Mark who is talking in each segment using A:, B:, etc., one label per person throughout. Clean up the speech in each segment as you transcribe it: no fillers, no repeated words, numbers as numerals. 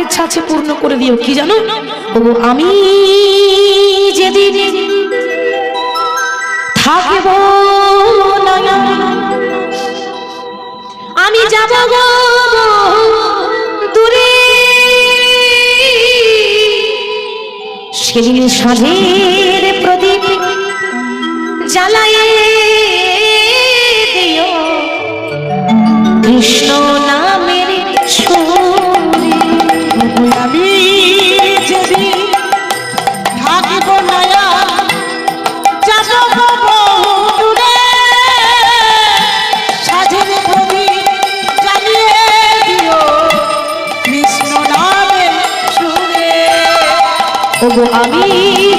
A: ইচ্ছা আছে পূর্ণ করে দিও। কি জানো ওগো, আমি যেদিন থাকব না, আমি যাব গো দূরে, সেদিন সাধের প্রদীপ জ্বালায়ে দিও কৃষ্ণ নামের সুরে।
B: আমি যেদিন থাকিব না, যাব দূরে, সাধের প্রদীপ জ্বালিয়ে দিও কৃষ্ণ নামের সুরে।
A: ওগো আমি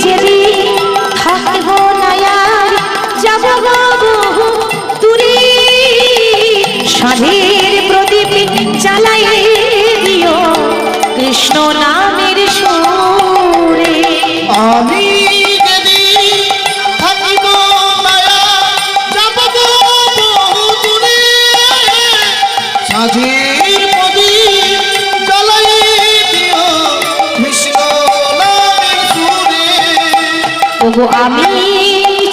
A: যেদিন থাকিব না, যাব দূরে, সাধের প্রদীপ জ্বালায়ে দিও কৃষ্ণ নামের সুরে।
B: আমি যেদিন থাকিব না, যাব দূরে, সাধের প্রদীপ জ্বালিয়ে দিও কৃষ্ণ নামের সুরে।
A: ওগো আমি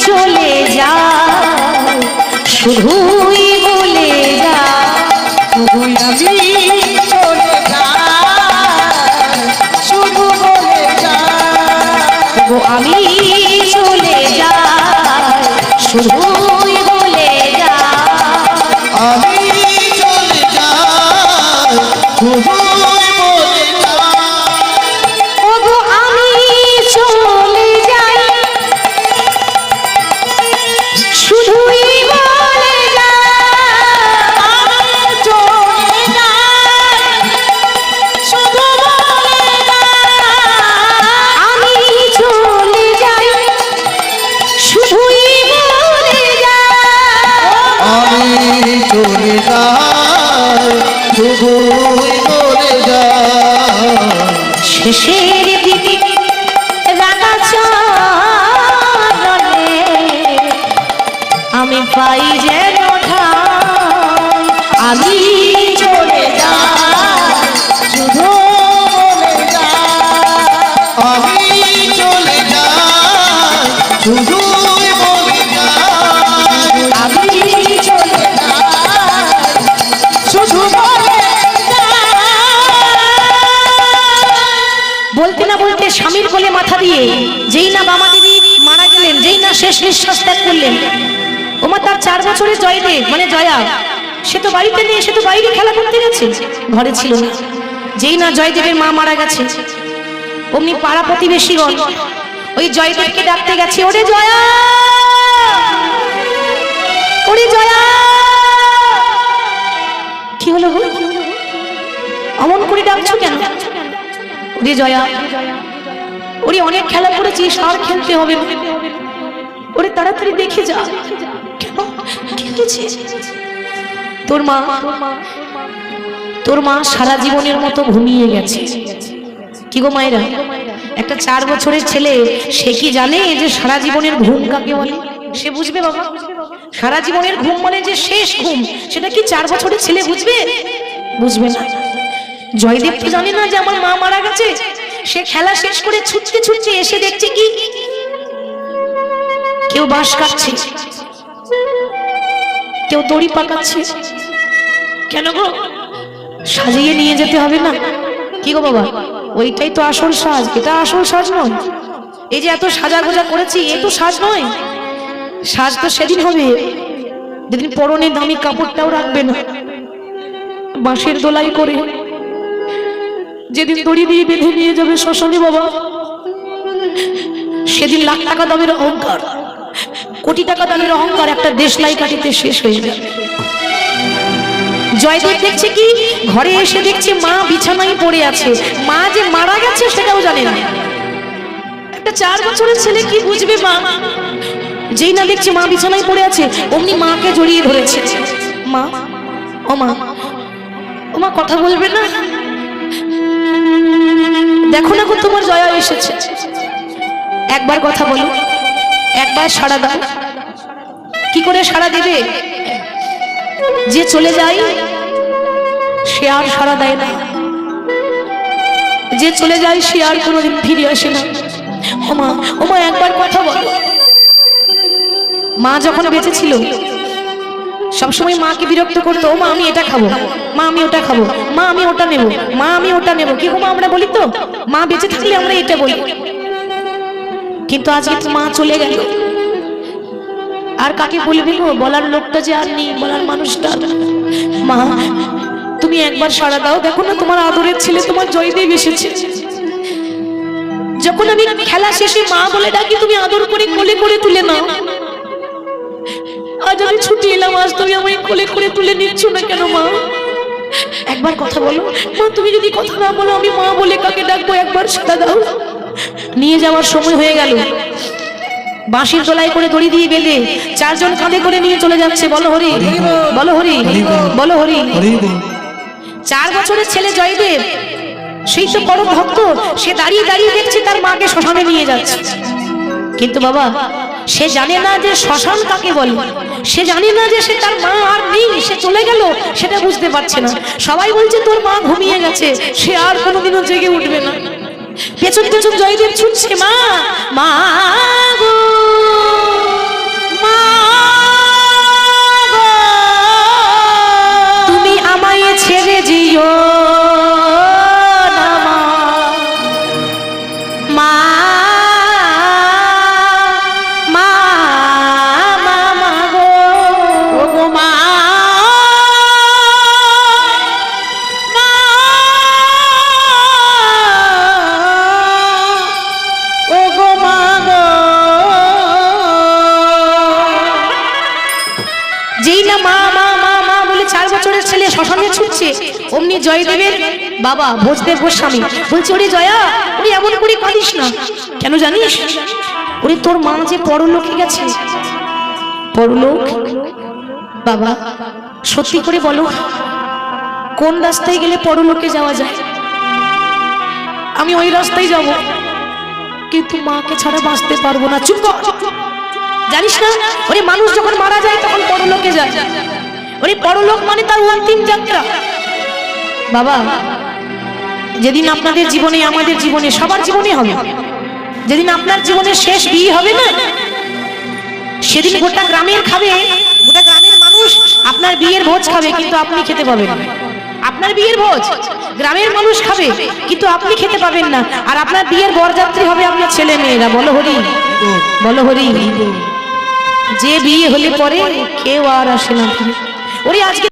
A: চলে যাই, শুধুই বলে যাই,
B: ওগো আমি চলে যাই, শুধু বলে যাই।
A: ওগো আমি চলে যাই, শুধুই বলে যাই।
B: আমি চলে যাই, শুধু বলে যাই।
A: ওগো আমি চলে যাই, শুধুই বলে যাই।
B: চলে যাই, শুধু বলে যাই।
A: আমি চলে যাই, শুধুই বলে যাই।
B: আমি চলে যাই, শুধু বলে যাই।
A: শেষের দিকে রাঙা চরণে আমি পাই যেন ঠাঁই। আমি চলে যাই,
B: শুধু বলে যাই। আমি চলে যাই, শুধু বলে যাই।
A: আমি চলে
B: শুধু বলে
A: বলতে না বলতে স্বামীর কোলে মাথা দিয়ে যেই না বামা দেবী মারা গেলেন, যেই না শেষ নিঃশ্বাস ত্যাগ করলেন, ওমা তার 4 বছরের জয়দেব মানে জয়া, সে তো বাড়িতে নেই, সে তো বাইরে খেলা করতে গেছে, ঘরে ছিল না। যেই না জয়দেবের মা মারা গেছে, অমনি পাড়া প্রতিবেশীগণ ওই জয়দেবকে ডাকতে গেছে, ওরে জয়া, ওরে জয়া। কি হলো গো, অমন করে ডাকছো কেন? ওরে জয়া, ওরে অনেক খেলা করেছিস, আর খেলতে হবে না, ওরে তাড়াতাড়ি দেখে যা। কেন, কি হয়েছে? তোর মা সারা জীবনের মতো ঘুমিয়ে গেছে। কি গো মায়েরা, একটা 4 বছরের ছেলে সে কি জানে যে সারা জীবনের ঘুম কাকে বলে? সে বুঝবে বাবা? সারা জীবনের ঘুম মানে যে শেষ ঘুম, সেটা কি 4 বছরের ছেলে বুঝবে? বুঝবে না। জয়দেব তো জানে না যে আমার মা মারা গেছে। সে খেলা শেষ করে ছুটতে ছুটতে এসে দেখছে কি কেউ বাঁশ কাটছে, কেউ দড়ি পাকাচ্ছে। কেন গো, সাজিয়ে নিয়ে যেতে হবে না? কি গো বাবা, ওইটাই তো আসল সাজ, এটা আসল সাজ নয়। এই যে এত সাজা গোজা করেছি, এ তো সাজ নয়। সাজ তো সেদিন হবে যেদিন পরনে দামি কাপড়টাও রাখবে না, বাঁশের দোলাই করে যেদিন দড়ি দিয়ে বেঁধে নিয়ে যাবে শ্মশানে বাবা, সেদিন লাখ টাকা দামের অহংকার, কোটি টাকা দামের অহংকার একটা দেশলাই কাটিতে শেষ হয়ে যাবে। জয়দেব দেখছে কি, ঘরে এসে দেখছে মা বিছানায় পড়ে আছে। মা যে মারা গেছে সেটাও জানে না। একটা 4 বছরের ছেলে কি বুঝবে মা? যেই না দেখছে মা বিছানায় পড়ে আছে, অমনি মাকে জড়িয়ে ধরেছে। মা, ও মা, ও মা, কথা বলবে না? দেখো না গো, তোমার জয়া এসেছে, একবার কথা বলো, একবার সাড়া দাও। কি করে সাড়া দেবে? যে চলে যায় সে আর সাড়া দেয় না। যে চলে যায় সে আর কোনোদিন ফিরে আসে না। ওমা ওমা একবার কথা বলো। মা যখন বেঁচে ছিল সবসময় মাকে বিরক্ত করতো, ও মা আমি এটা খাবো, মা আমি ওটা খাবো, মা আমি ওটা নেবো, মা আমি ওটা নেবো। কি গো মা আমরা বলি তো, মা বেঁচে থাকলে আমরা এটা বলি। কিন্তু আজকে তো মা চলে গেল, আর কাকে বলবি গো? বলার লোকটা যে আর নেই, বলার মানুষটা। মা তুমি একবার সাড়া দাও, দেখো না তোমার আদরের ছেলে তোমার জয়দেব এসেছে। যখন আমি খেলা শেষে মা বলে ডাকি তুমি আদর করে কোলে করে তুলে নাও। আজ আমি ছুটি এলাম, আজ তুমি আমায় কোলে করে তুলে নিচ্ছ না কেন মা? একবার কথা বলো মা। তুমি যদি কথা না বলো আমি মা বলে কাকে ডাকবো? একবার সাড়া দাও। নিয়ে যাওয়ার সময় হয়ে গেল, বাঁশির গলায় করে দড়ি দিয়ে বেঁধে চারজন কাঁধে করে নিয়ে চলে যাচ্ছে। বলো হরি, বলো হরি, বলো হরি। 4 বছরের ছেলে জয়দেব, সেই তো বড় ভক্ত, সে দাঁড়িয়ে দাঁড়িয়ে দেখছে তার মাকে শ্মশানে নিয়ে যাচ্ছে। কিন্তু বাবা সে জানে না যে শ্মশান কাকে বলে, সে জানে না যে সে তার মা আর নেই, সে চলে গেল, সেটা বুঝতে পারছে না। সবাই বলছে তোর মা ঘুমিয়ে গেছে, সে আর কোনোদিনও জেগে উঠবে না। পেছন পেছন জয়দেব ছুটছে, মা মা গো, মা গো, তুমি আমায় ছেড়ে যেও না মা, মা মা মা গো, ও গো মা, মা ও গো মা গো। যেই না মা মা মা মা বলে 4 বছরের ছেলে শ্মশানে ছুটছে, অমনি জয়দেবের বাবা ভোজদেব গোস্বামী বলছে, ওরে জয়া, ওরে এমন করে কাঁদিস না। কেন জানিস? ওরে তোর মা যে পরলোকে গেছে। পরলোক? বাবা সত্যি করে বলো, কোন রাস্তায় গেলে পরলোকে যাওয়া যায়? আমি ওই রাস্তায় যাব, কিন্তু মাকে ছাড়া বাঁচতে পারবো না। চুপ কর, জানিস না ওরে মানুষ যখন মারা যায় তখন পরলোকে যায়। ওরে পরলোক মানে তার অন্তিম যাত্রা। বাবা যেদিন আপনাদের জীবনে, আমাদের জীবনে, সবার জীবনে হবে, যেদিন আপনার জীবনের শেষ বিয়ে হবে না, সেদিন গোটা গ্রামের খাবে, গোটা গ্রামের মানুষ আপনার বিয়ের ভোজ খাবে, কিন্তু আপনি খেতে পাবেন না। আপনার বিয়ের ভোজ গ্রামের মানুষ খাবে, কিন্তু আপনি খেতে পাবেন না। আর আপনার বিয়ের বরযাত্রী হবে আপনার ছেলে মেয়েরা। বলো হরি, বলো হরি। যে বিয়ে হলে পরে কেউ আর আসে না। ওরে আজকে